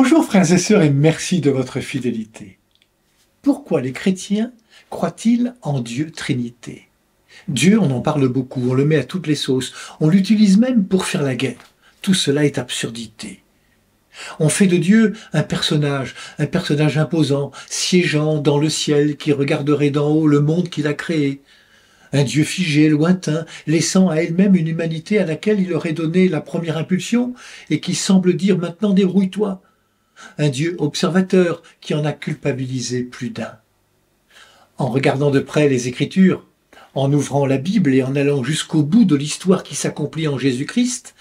Bonjour frères et sœurs et merci de votre fidélité. Pourquoi les chrétiens croient-ils en Dieu Trinité? Dieu, on en parle beaucoup, on le met à toutes les sauces, on l'utilise même pour faire la guerre. Tout cela est absurdité. On fait de Dieu un personnage imposant, siégeant dans le ciel qui regarderait d'en haut le monde qu'il a créé. Un Dieu figé, lointain, laissant à elle-même une humanité à laquelle il aurait donné la première impulsion et qui semble dire maintenant débrouille-toi. Un Dieu observateur qui en a culpabilisé plus d'un. En regardant de près les Écritures, en ouvrant la Bible et en allant jusqu'au bout de l'histoire qui s'accomplit en Jésus-Christ,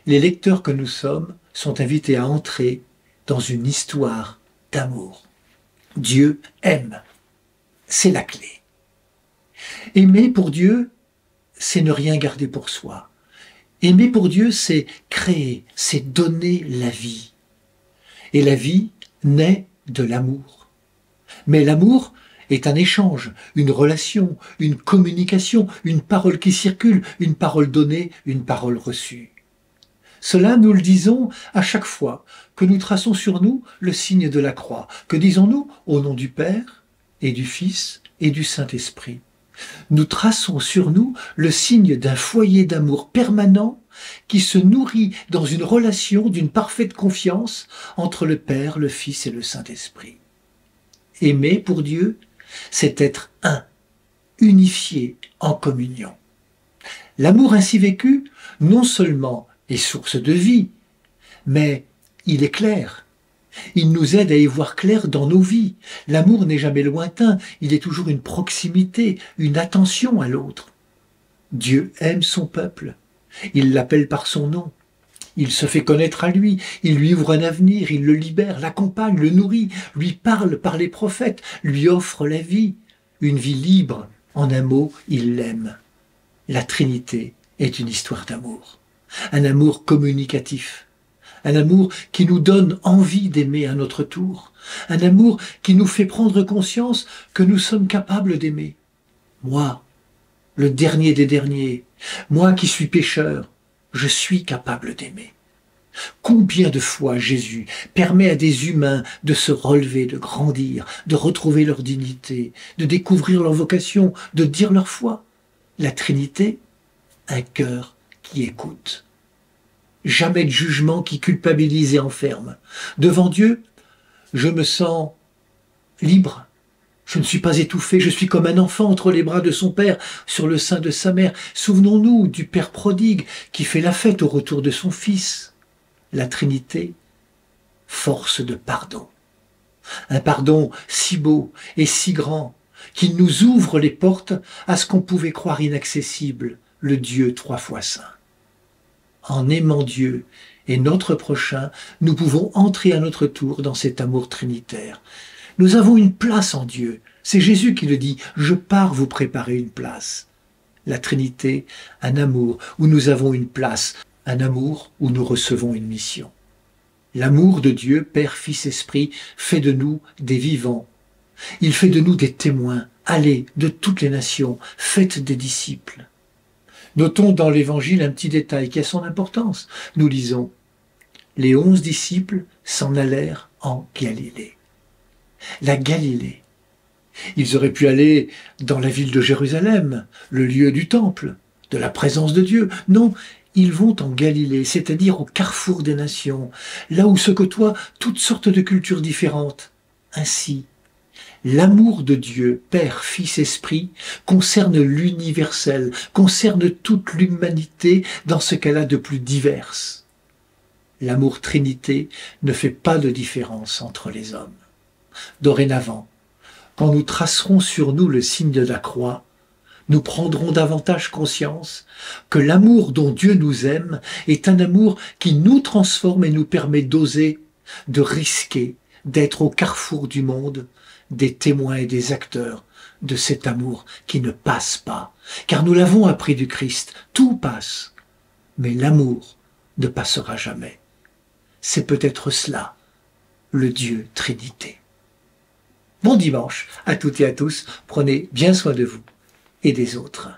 les lecteurs que nous sommes sont invités à entrer dans une histoire d'amour. Dieu aime. C'est la clé. Aimer pour Dieu, c'est ne rien garder pour soi. Aimer pour Dieu, c'est créer, c'est donner la vie. Et la vie naît de l'amour. Mais l'amour est un échange, une relation, une communication, une parole qui circule, une parole donnée, une parole reçue. Cela, nous le disons à chaque fois que nous traçons sur nous le signe de la croix. Que disons-nous? Au nom du Père et du Fils et du Saint-Esprit. Nous traçons sur nous le signe d'un foyer d'amour permanent qui se nourrit dans une relation d'une parfaite confiance entre le Père, le Fils et le Saint-Esprit. Aimer pour Dieu, c'est être un, unifié en communion. L'amour ainsi vécu, non seulement est source de vie, mais il est clair. Il nous aide à y voir clair dans nos vies. L'amour n'est jamais lointain, il est toujours une proximité, une attention à l'autre. Dieu aime son peuple, il l'appelle par son nom, il se fait connaître à lui, il lui ouvre un avenir, il le libère, l'accompagne, le nourrit, lui parle par les prophètes, lui offre la vie, une vie libre. En un mot, il l'aime. La Trinité est une histoire d'amour, un amour communicatif. Un amour qui nous donne envie d'aimer à notre tour. Un amour qui nous fait prendre conscience que nous sommes capables d'aimer. Moi, le dernier des derniers, moi qui suis pécheur, je suis capable d'aimer. Combien de fois Jésus permet à des humains de se relever, de grandir, de retrouver leur dignité, de découvrir leur vocation, de dire leur foi. La Trinité, un cœur qui écoute. Jamais de jugement qui culpabilise et enferme. Devant Dieu, je me sens libre. Je ne suis pas étouffé, je suis comme un enfant entre les bras de son père, sur le sein de sa mère. Souvenons-nous du père prodigue qui fait la fête au retour de son fils. La Trinité, force de pardon. Un pardon si beau et si grand qu'il nous ouvre les portes à ce qu'on pouvait croire inaccessible, le Dieu 3 fois saint. En aimant Dieu et notre prochain, nous pouvons entrer à notre tour dans cet amour trinitaire. Nous avons une place en Dieu. C'est Jésus qui le dit, « Je pars vous préparer une place ». La Trinité, un amour où nous avons une place, un amour où nous recevons une mission. L'amour de Dieu, Père, Fils, Esprit, fait de nous des vivants. Il fait de nous des témoins. Allez, de toutes les nations, faites des disciples. Notons dans l'Évangile un petit détail qui a son importance. Nous lisons « Les 11 disciples s'en allèrent en Galilée ». La Galilée. Ils auraient pu aller dans la ville de Jérusalem, le lieu du temple, de la présence de Dieu. Non, ils vont en Galilée, c'est-à-dire au carrefour des nations, là où se côtoient toutes sortes de cultures différentes. Ainsi, l'amour de Dieu, Père, Fils, Esprit, concerne l'universel, concerne toute l'humanité dans ce qu'elle a de plus diverse. L'amour Trinité ne fait pas de différence entre les hommes. Dorénavant, quand nous tracerons sur nous le signe de la croix, nous prendrons davantage conscience que l'amour dont Dieu nous aime est un amour qui nous transforme et nous permet d'oser, de risquer, d'être au carrefour du monde, des témoins et des acteurs de cet amour qui ne passe pas. Car nous l'avons appris du Christ, tout passe, mais l'amour ne passera jamais. C'est peut-être cela, le Dieu Trinité. Bon dimanche à toutes et à tous, prenez bien soin de vous et des autres.